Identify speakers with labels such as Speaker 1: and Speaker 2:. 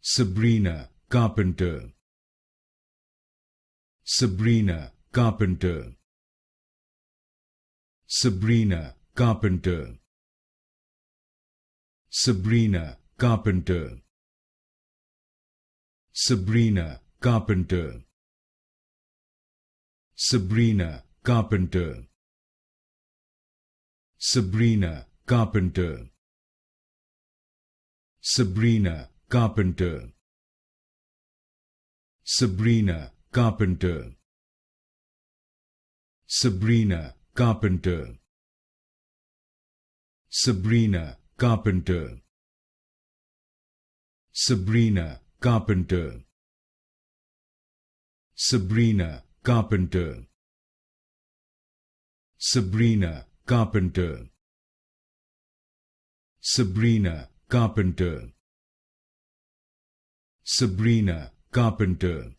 Speaker 1: Sabrina Carpenter. Sabrina Carpenter. Sabrina Carpenter. Sabrina Carpenter. Sabrina Carpenter. Sabrina Carpenter. Sabrina Carpenter. Sabrina Carpenter. Sabrina Carpenter. Sabrina Carpenter. Sabrina Carpenter. Sabrina Carpenter. Sabrina Carpenter. Sabrina Carpenter. Sabrina Carpenter. Sabrina Carpenter.